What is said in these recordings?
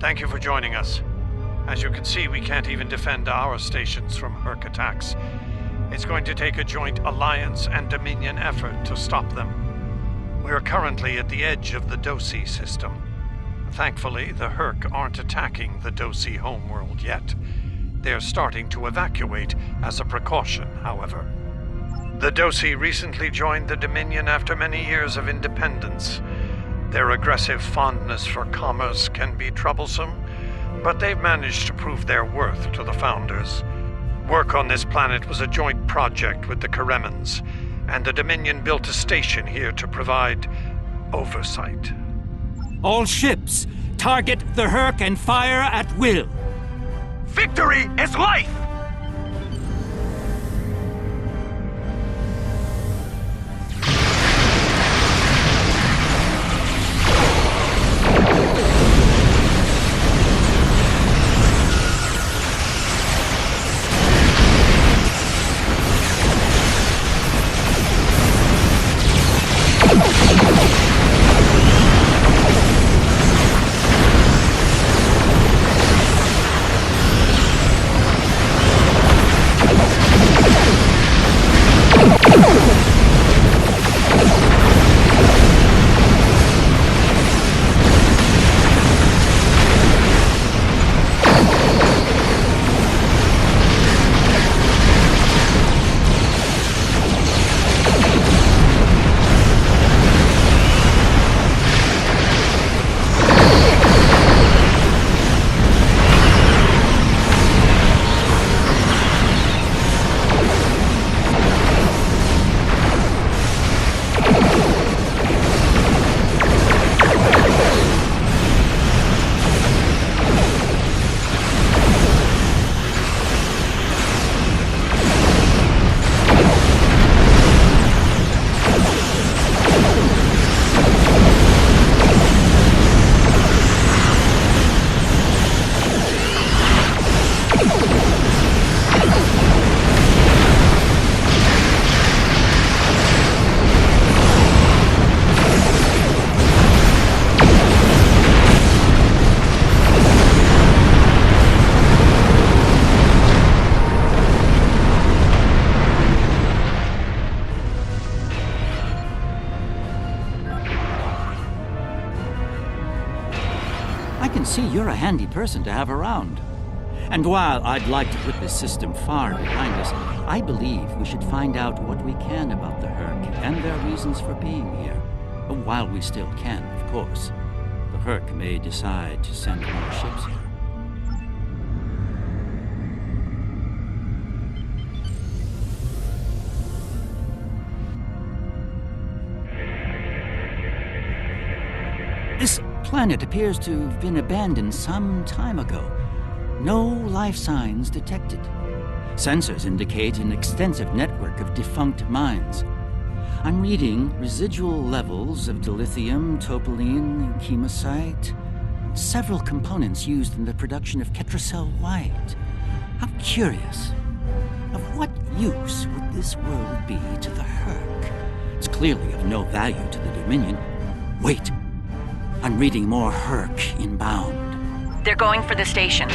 Thank you for joining us. As you can see, we can't even defend our stations from Herc attacks. It's going to take a joint Alliance and Dominion effort to stop them. We are currently at the edge of the Dosi system. Thankfully, the Herc aren't attacking the Dosi homeworld yet. They're starting to evacuate as a precaution, however. The Dosi recently joined the Dominion after many years of independence. Their aggressive fondness for commerce can be troublesome, but they've managed to prove their worth to the Founders. Work on this planet was a joint project with the Karemans, and the Dominion built a station here to provide oversight. All ships, target the Herc and fire at will. Victory is life! I can see you're a handy person to have around. And while I'd like to put this system far behind us, I believe we should find out what we can about the Herc and their reasons for being here. While we still can, of course. The Herc may decide to send more ships here. This planet appears to have been abandoned some time ago. No life signs detected. Sensors indicate an extensive network of defunct mines. I'm reading residual levels of dilithium, topoline, chemosite, several components used in the production of Ketracel White. How curious. Of what use would this world be to the Herc? It's clearly of no value to the Dominion. Wait. I'm reading more Herc inbound. They're going for the station.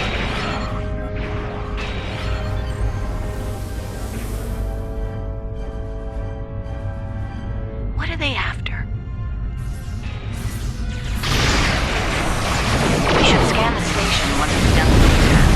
What are they after? We should scan the station once we've done the task.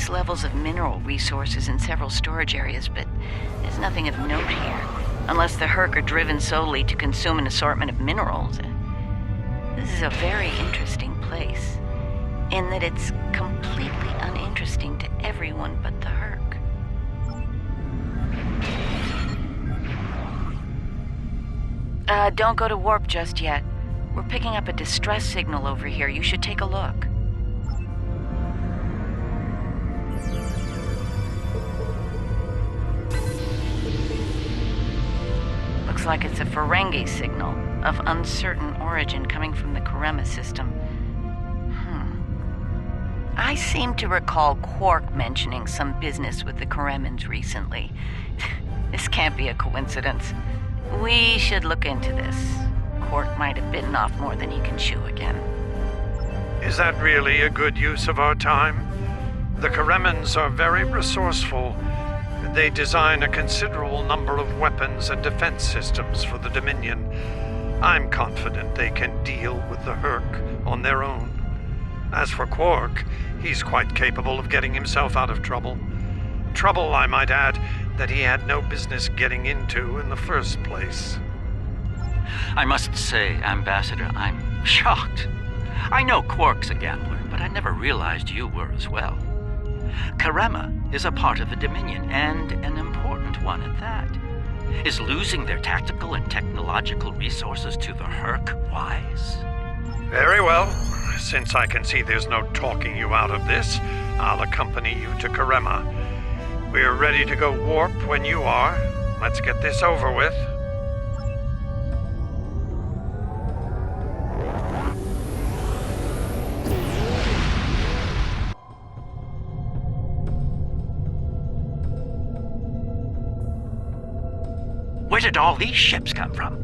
Levels of mineral resources in several storage areas, but there's nothing of note here, unless the Herc are driven solely to consume an assortment of minerals. This is a very interesting place, in that it's completely uninteresting to everyone but the Herc. Don't go to warp just yet. We're picking up a distress signal over here. You should take a look. Looks like it's a Ferengi signal of uncertain origin coming from the Karema system. I seem to recall Quark mentioning some business with the Karemans recently. This can't be a coincidence. We should look into this. Quark might have bitten off more than he can chew again. Is that really a good use of our time? The Karemans are very resourceful. They design a considerable number of weapons and defense systems for the Dominion. I'm confident they can deal with the Herc on their own. As for Quark, he's quite capable of getting himself out of trouble. Trouble, I might add, that he had no business getting into in the first place. I must say, Ambassador, I'm shocked. I know Quark's a gambler, but I never realized you were as well. Karema is a part of the Dominion, and an important one at that. Is losing their tactical and technological resources to the Herc wise? Very well. Since I can see there's no talking you out of this, I'll accompany you to Karema. We're ready to go warp when you are. Let's get this over with. Where did all these ships come from?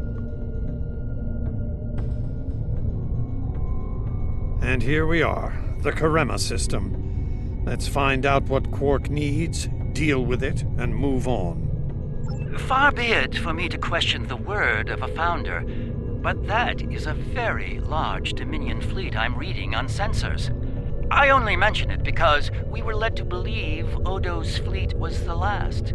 And here we are, the Karema system. Let's find out what Quark needs, deal with it, and move on. Far be it for me to question the word of a founder, but that is a very large Dominion fleet I'm reading on sensors. I only mention it because we were led to believe Odo's fleet was the last.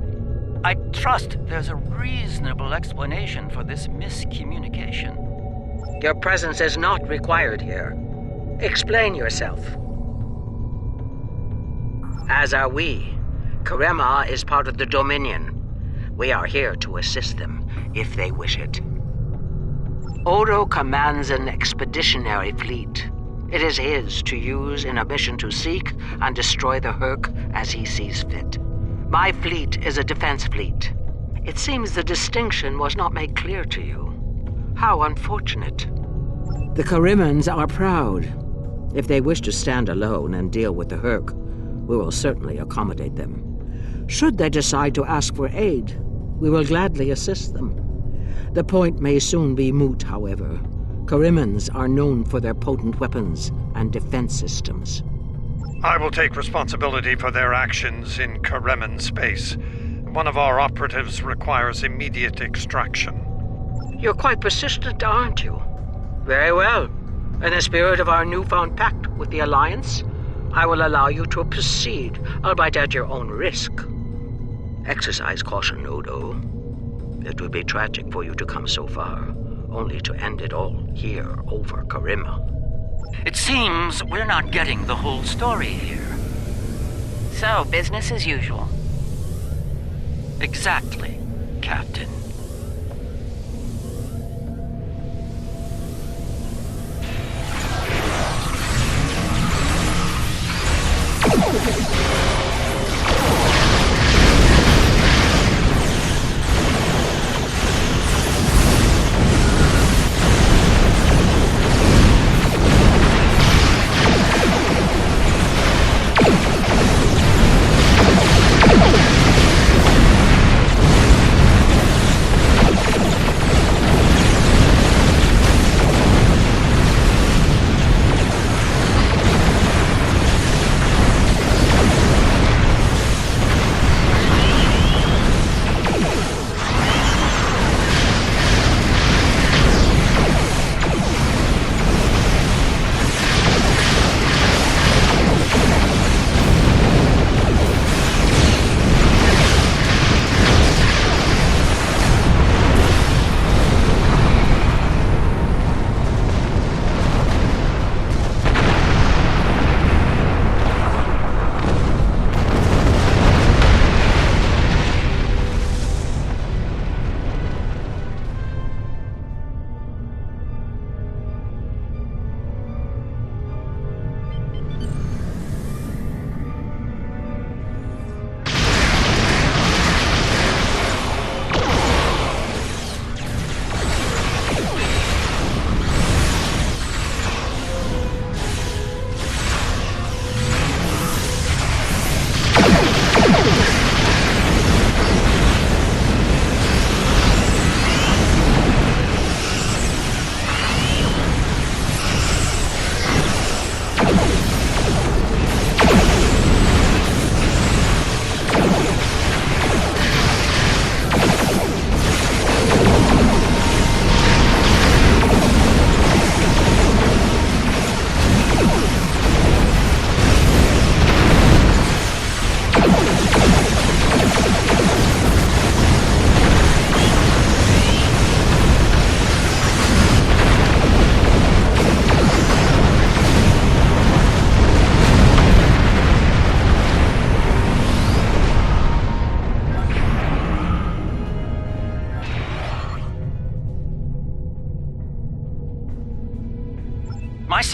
I trust there's a reasonable explanation for this miscommunication. Your presence is not required here. Explain yourself. As are we. Karema is part of the Dominion. We are here to assist them, if they wish it. Odo commands an expeditionary fleet. It is his to use in a mission to seek and destroy the Herc as he sees fit. My fleet is a defense fleet. It seems the distinction was not made clear to you. How unfortunate. The Karemans are proud. If they wish to stand alone and deal with the Herc, we will certainly accommodate them. Should they decide to ask for aid, we will gladly assist them. The point may soon be moot, however. Karemans are known for their potent weapons and defense systems. I will take responsibility for their actions in Kareman space. One of our operatives requires immediate extraction. You're quite persistent, aren't you? Very well. In the spirit of our newfound pact with the Alliance, I will allow you to proceed, albeit at your own risk. Exercise caution, Odo. It would be tragic for you to come so far, only to end it all here over Karema. It seems we're not getting the whole story here. So, business as usual. Exactly, Captain.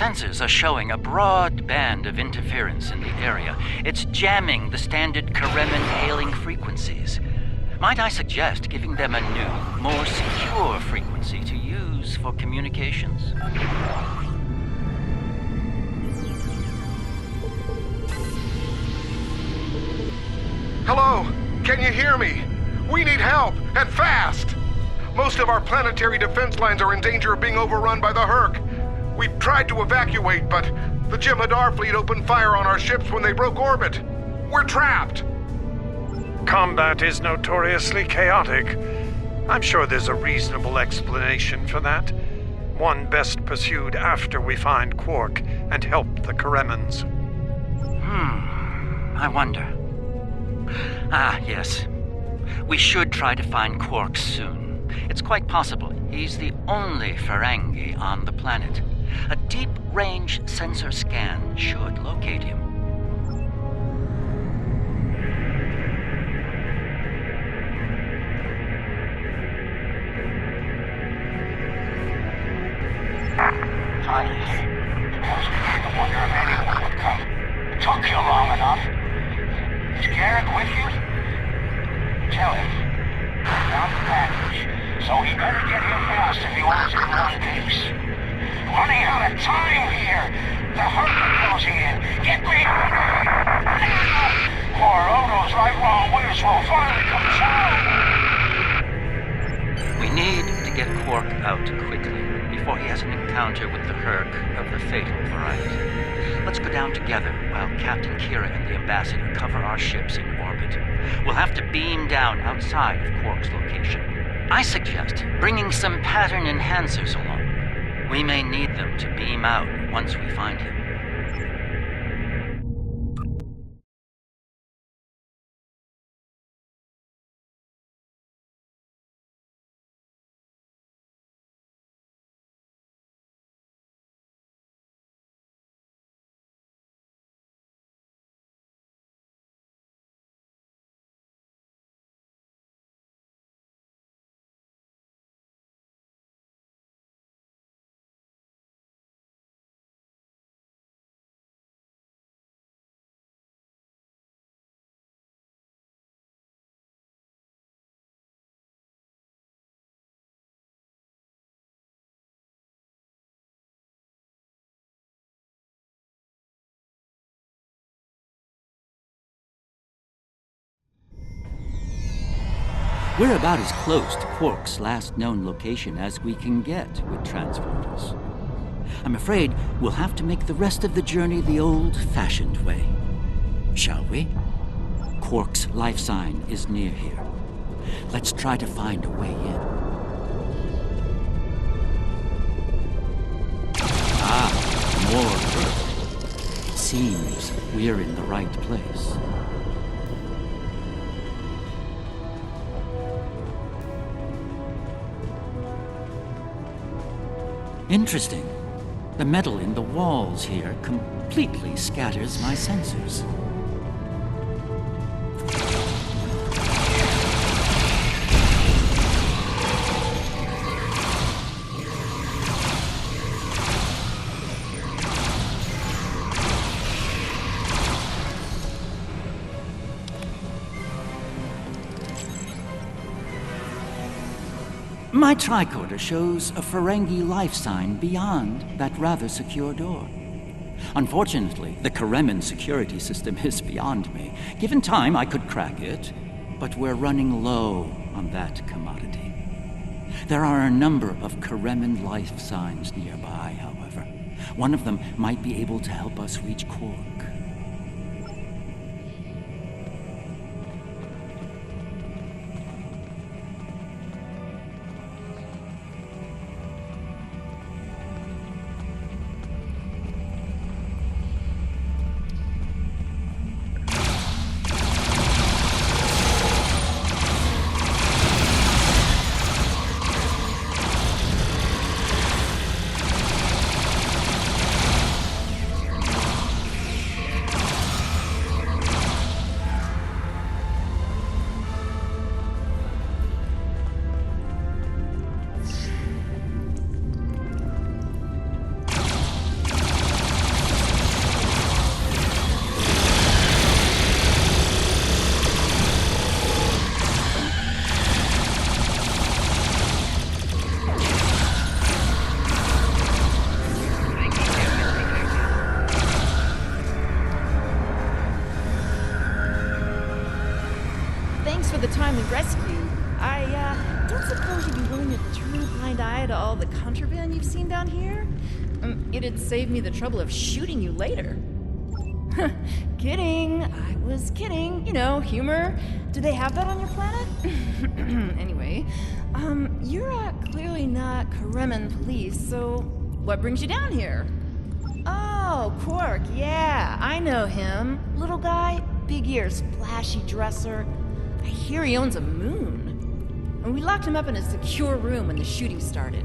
sensors are showing a broad band of interference in the area. It's jamming the standard Kareman hailing frequencies. Might I suggest giving them a new, more secure frequency to use for communications? Hello? Can you hear me? We need help, and fast! Most of our planetary defense lines are in danger of being overrun by the Herc. We tried to evacuate, but the Jem'Hadar fleet opened fire on our ships when they broke orbit. We're trapped! Combat is notoriously chaotic. I'm sure there's a reasonable explanation for that. One best pursued after we find Quark and help the Karemans. I wonder. Ah, yes. We should try to find Quark soon. It's quite possible he's the only Ferengi on the planet. A deep-range sensor scan should locate him. Finally. I was beginning to wonder if anyone would come. It took you long enough. Is Garrick with you? Tell him. I found the package, so he better get here fast if he wants it in one piece. Running out of time here! The Herc are closing in! Get me out! Now! Or Odo's lifelong wish will finally come true! We need to get Quark out quickly, before he has an encounter with the Herc of the fatal variety. Let's go down together while Captain Kira and the Ambassador cover our ships in orbit. We'll have to beam down outside of Quark's location. I suggest bringing some pattern enhancers along. We may need them to beam out once we find him. We're about as close to Quark's last known location as we can get with transporters. I'm afraid we'll have to make the rest of the journey the old-fashioned way. Shall we? Quark's life sign is near here. Let's try to find a way in. More Earth. Seems we're in the right place. Interesting. The metal in the walls here completely scatters my sensors. My tricorder shows a Ferengi life sign beyond that rather secure door. Unfortunately, the Kareman security system is beyond me. Given time, I could crack it, but we're running low on that commodity. There are a number of Kareman life signs nearby, however. One of them might be able to help us reach Quark. the timely rescue. I don't suppose you'd be willing to turn a blind eye to all the contraband you've seen down here? It'd save me the trouble of shooting you later. Kidding. I was kidding. You know, humor. Do they have that on your planet? Anyway, you're clearly not Kareman police, so what brings you down here? Oh, Quark, yeah, I know him. Little guy, big ears, flashy dresser. I hear he owns a moon. And we locked him up in a secure room when the shooting started.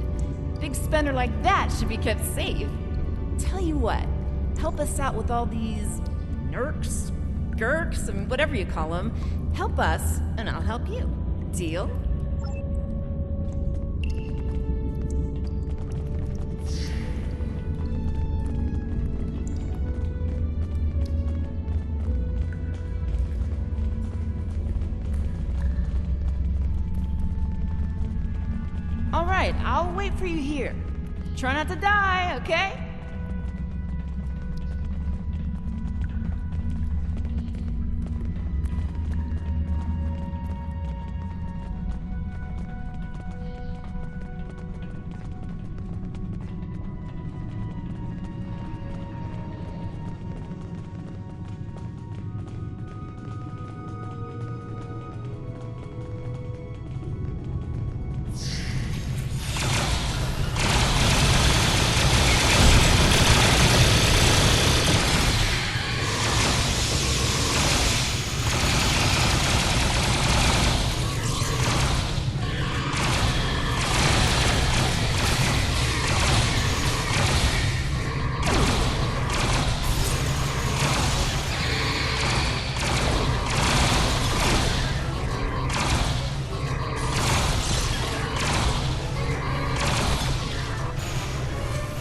Big spender like that should be kept safe. Tell you what, help us out with all these nerks, gurks, and whatever you call them. Help us, and I'll help you. Deal? All right, I'll wait for you here. Try not to die, okay?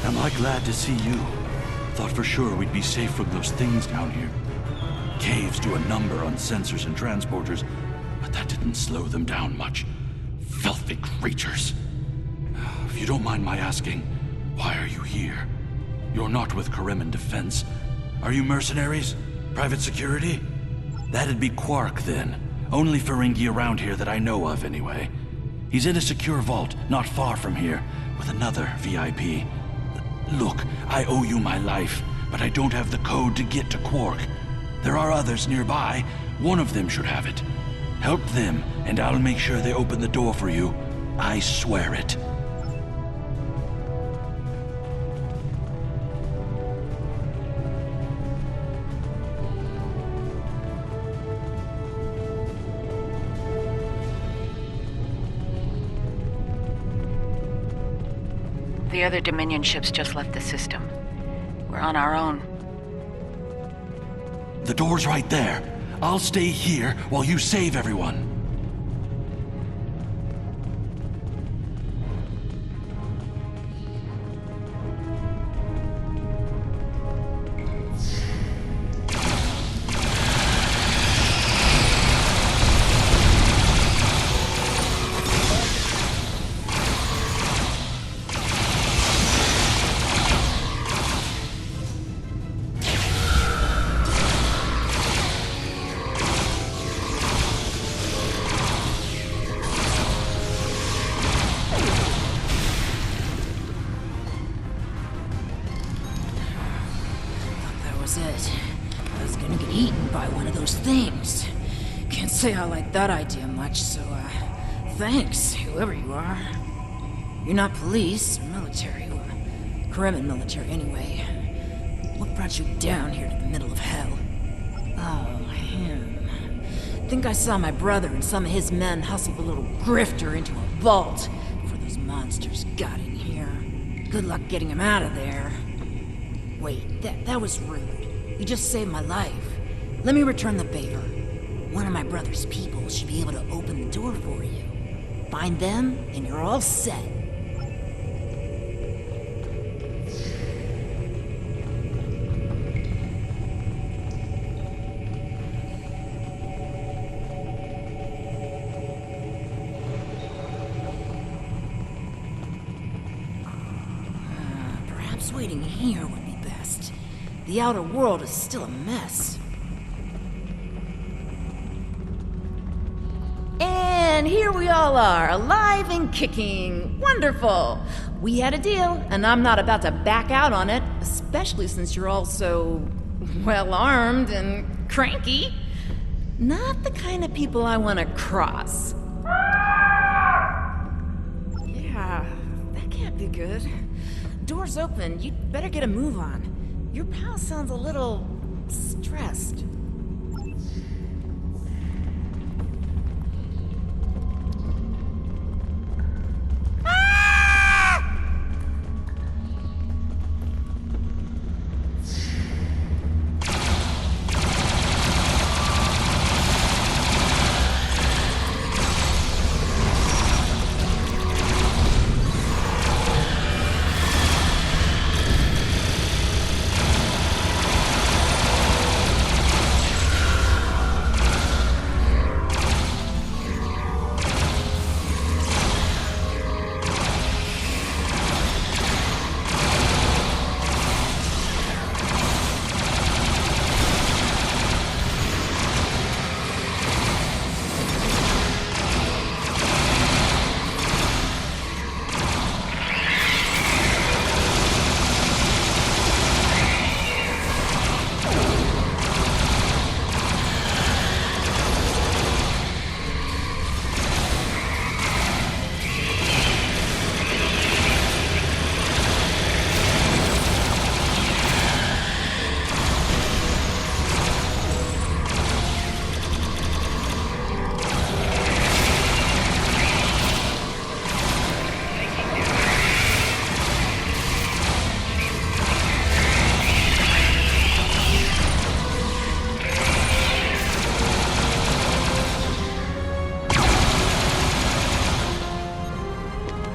Am I glad to see you? Thought for sure we'd be safe from those things down here. Caves do a number on sensors and transporters, but that didn't slow them down much. Filthy creatures. If you don't mind my asking, why are you here? You're not with Kareman Defense. Are you mercenaries? Private security? That'd be Quark, then. Only Ferengi around here that I know of, anyway. He's in a secure vault, not far from here, with another VIP. Look, I owe you my life, but I don't have the code to get to Quark. There are others nearby. One of them should have it. Help them, and I'll make sure they open the door for you. I swear it. The other Dominion ships just left the system. We're on our own. The door's right there. I'll stay here while you save everyone. It. I was gonna get eaten by one of those things. Can't say I like that idea much, so, thanks, whoever you are. You're not police, or military, or Kareman military anyway. What brought you down here to the middle of hell? Oh, him. Think I saw my brother and some of his men hustle the little grifter into a vault before those monsters got in here. Good luck getting him out of there. Wait, that was rude. You just saved my life. Let me return the favor. One of my brother's people should be able to open the door for you. Find them, and you're all set. Perhaps waiting here would be best. The outer world is still a mess. and here we all are, alive and kicking. Wonderful. We had a deal, and I'm not about to back out on it, especially since you're all so well-armed and cranky. Not the kind of people I want to cross. Yeah, that can't be good. Door's open. You'd better get a move on. Your pal sounds a little stressed.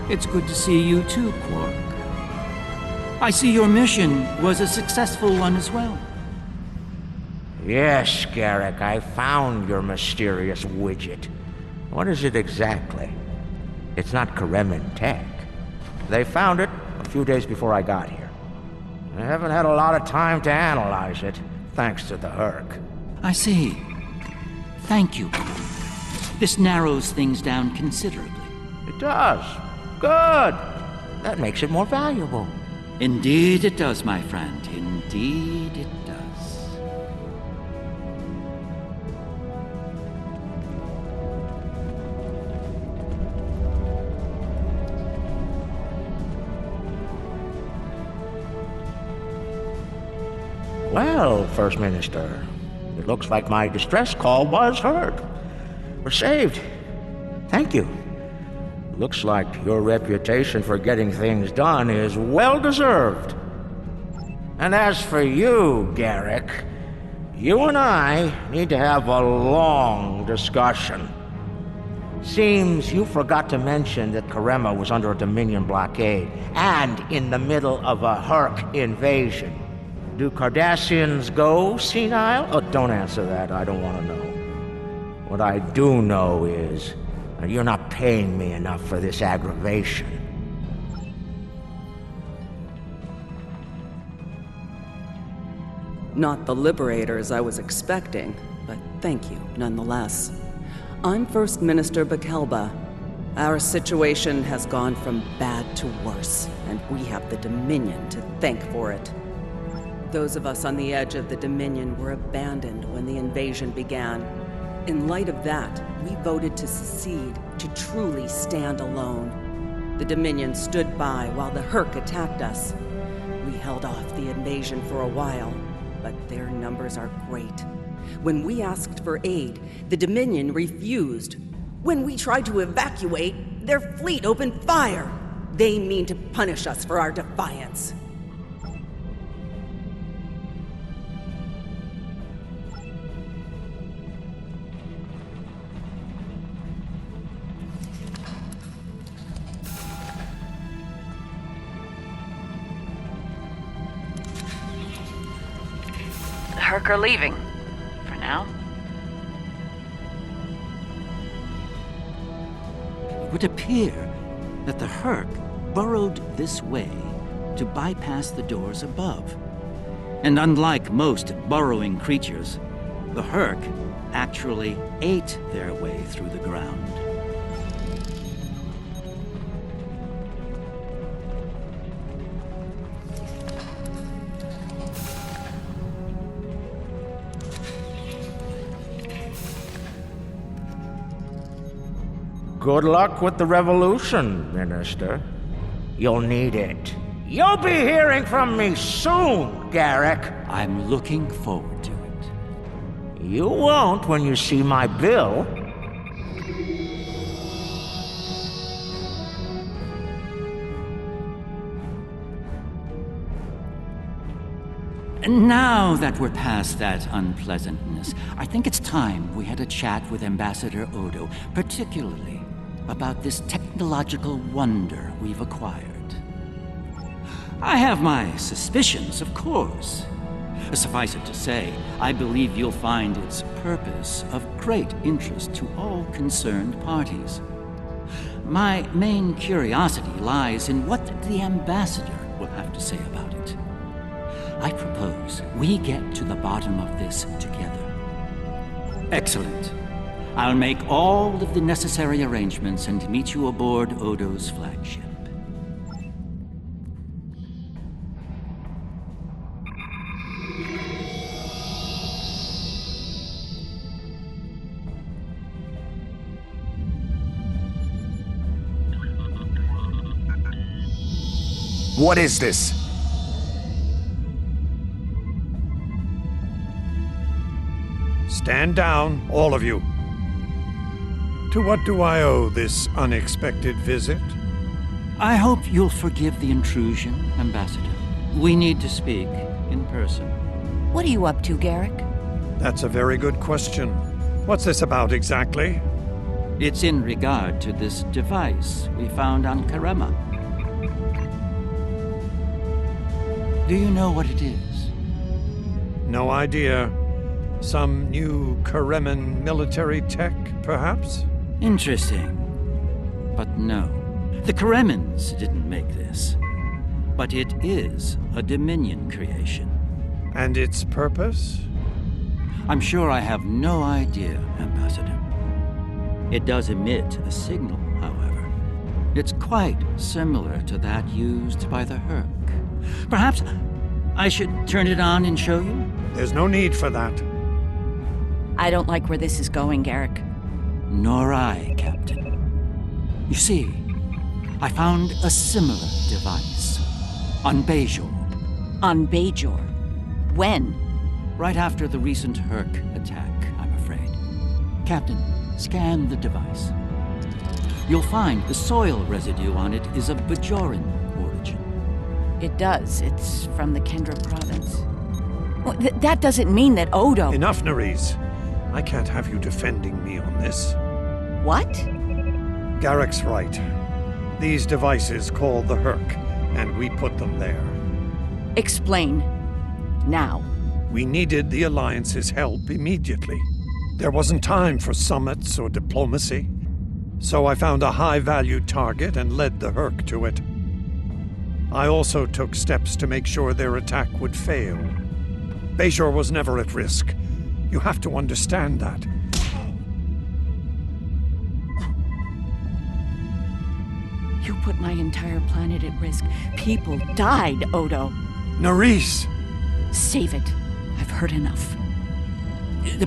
It's good to see you too, Quark. I see your mission was a successful one as well. Yes, Garrick, I found your mysterious widget. What is it exactly? It's not Karemin tech. They found it a few days before I got here. I haven't had a lot of time to analyze it, thanks to the Herc. I see. Thank you. This narrows things down considerably. It does. Good. That makes it more valuable. Indeed it does, my friend. Indeed it does. Well, First Minister, it looks like my distress call was heard. We're saved. Thank you. Looks like your reputation for getting things done is well-deserved. And as for you, Garrick, you and I need to have a long discussion. Seems you forgot to mention that Karema was under a Dominion blockade and in the middle of a Herc invasion. Do Cardassians go senile? Oh, don't answer that. I don't want to know. What I do know is you're not paying me enough for this aggravation. Not the liberators I was expecting, but thank you nonetheless. I'm First Minister Bakelba. Our situation has gone from bad to worse, and we have the Dominion to thank for it. Those of us on the edge of the Dominion were abandoned when the invasion began. In light of that, we voted to secede, to truly stand alone. The Dominion stood by while the Herc attacked us. We held off the invasion for a while, but their numbers are great. When we asked for aid, the Dominion refused. When we tried to evacuate, their fleet opened fire. They mean to punish us for our defiance. Herc are leaving. For now. It would appear that the Herc burrowed this way to bypass the doors above. And unlike most burrowing creatures, the Herc actually ate their way through the ground. Good luck with the revolution, Minister. You'll need it. You'll be hearing from me soon, Garrick. I'm looking forward to it. You won't when you see my bill. Now that we're past that unpleasantness, I think it's time we had a chat with Ambassador Odo, particularly about this technological wonder we've acquired. I have my suspicions, of course. Suffice it to say, I believe you'll find its purpose of great interest to all concerned parties. My main curiosity lies in what the Ambassador will have to say about it. I propose we get to the bottom of this together. Excellent. I'll make all of the necessary arrangements and meet you aboard Odo's flagship. What is this? Stand down, all of you. To what do I owe this unexpected visit? I hope you'll forgive the intrusion, Ambassador. We need to speak in person. What are you up to, Garrick? That's a very good question. What's this about exactly? It's in regard to this device we found on Karema. Do you know what it is? No idea. Some new Kareman military tech, perhaps? Interesting. But no. The Karemans didn't make this. But it is a Dominion creation. And its purpose? I'm sure I have no idea, Ambassador. It does emit a signal, however. It's quite similar to that used by the Herc. Perhaps I should turn it on and show you? There's no need for that. I don't like where this is going, Garrick. Nor I, Captain. You see, I found a similar device on Bajor. On Bajor? When? Right after the recent Herc attack, I'm afraid. Captain, scan the device. You'll find the soil residue on it is of Bajoran origin. It does. It's from the Kendra province. Well, that doesn't mean that Odo... Enough, Nerys. I can't have you defending me on this. What? Garrick's right. These devices called the Herc, and we put them there. Explain. Now. We needed the Alliance's help immediately. There wasn't time for summits or diplomacy. So I found a high-value target and led the Herc to it. I also took steps to make sure their attack would fail. Bajor was never at risk. You have to understand that. You put my entire planet at risk. People died, Odo. Nerys! Save it. I've heard enough.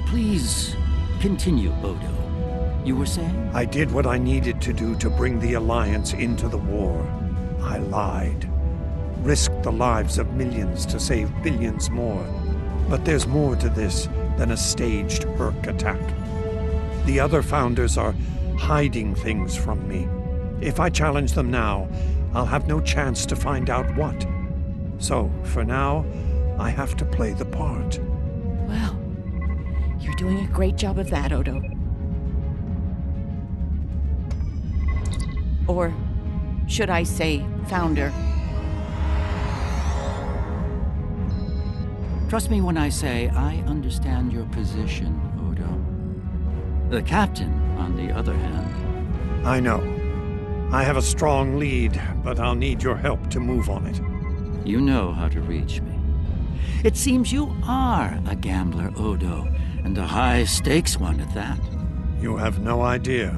Please continue, Odo. You were saying? I did what I needed to do to bring the Alliance into the war. I lied. Risked the lives of millions to save billions more. But there's more to this than a staged Herc attack. The other founders are hiding things from me. If I challenge them now, I'll have no chance to find out what. So, for now, I have to play the part. Well, you're doing a great job of that, Odo. Or should I say, founder? Trust me when I say I understand your position, Odo. The captain, on the other hand... I know. I have a strong lead, but I'll need your help to move on it. You know how to reach me. It seems you are a gambler, Odo, and a high-stakes one at that. You have no idea.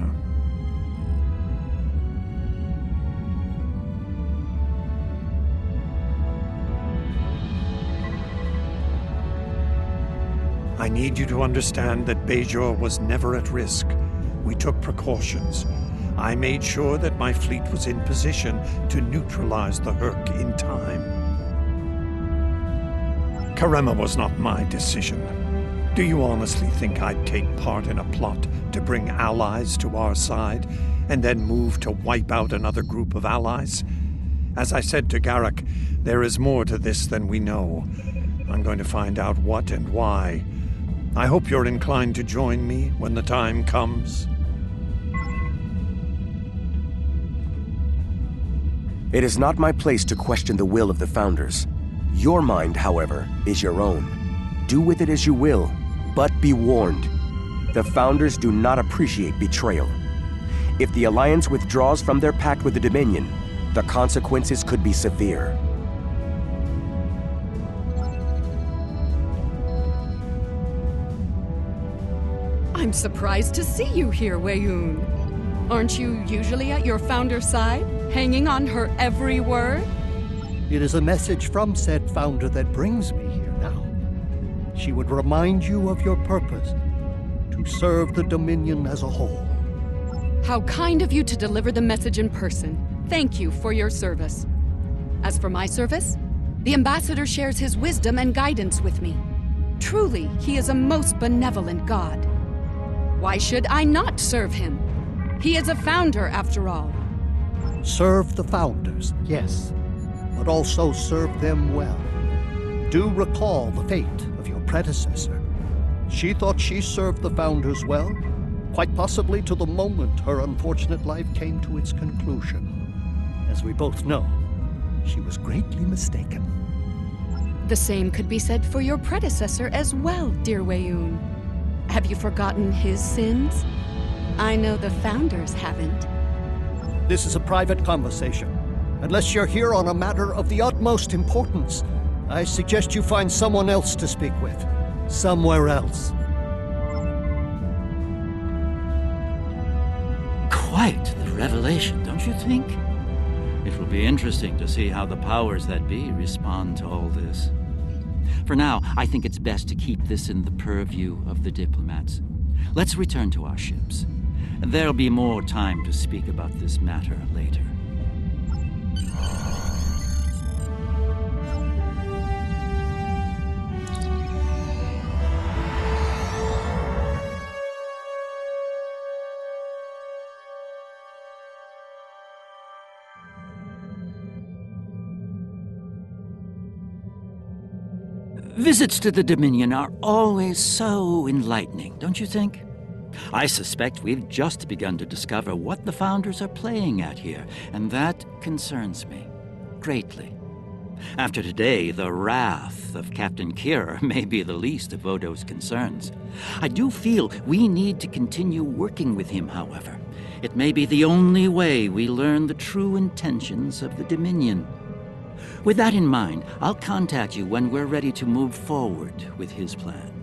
I need you to understand that Bajor was never at risk. We took precautions. I made sure that my fleet was in position to neutralize the Herc in time. Karema was not my decision. Do you honestly think I'd take part in a plot to bring allies to our side, and then move to wipe out another group of allies? As I said to Garrick, there is more to this than we know. I'm going to find out what and why. I hope you're inclined to join me when the time comes. It is not my place to question the will of the Founders. Your mind, however, is your own. Do with it as you will, but be warned. The Founders do not appreciate betrayal. If the Alliance withdraws from their pact with the Dominion, the consequences could be severe. I'm surprised to see you here, Weyoun. Aren't you usually at your Founder's side, hanging on her every word? It is a message from said Founder that brings me here now. She would remind you of your purpose, to serve the Dominion as a whole. How kind of you to deliver the message in person. Thank you for your service. As for my service, the Ambassador shares his wisdom and guidance with me. Truly, he is a most benevolent god. Why should I not serve him? He is a Founder, after all. Serve the Founders, yes, but also serve them well. Do recall the fate of your predecessor. She thought she served the Founders well, quite possibly to the moment her unfortunate life came to its conclusion. As we both know, she was greatly mistaken. The same could be said for your predecessor as well, dear Weyoun. Have you forgotten his sins? I know the Founders haven't. This is a private conversation. Unless you're here on a matter of the utmost importance, I suggest you find someone else to speak with. Somewhere else. Quite the revelation, don't you think? It will be interesting to see how the powers that be respond to all this. For now, I think it's best to keep this in the purview of the diplomats. Let's return to our ships. There'll be more time to speak about this matter later. Visits to the Dominion are always so enlightening, don't you think? I suspect we've just begun to discover what the Founders are playing at here, and that concerns me greatly. After today, the wrath of Captain Kira may be the least of Odo's concerns. I do feel we need to continue working with him, however. It may be the only way we learn the true intentions of the Dominion. With that in mind, I'll contact you when we're ready to move forward with his plan.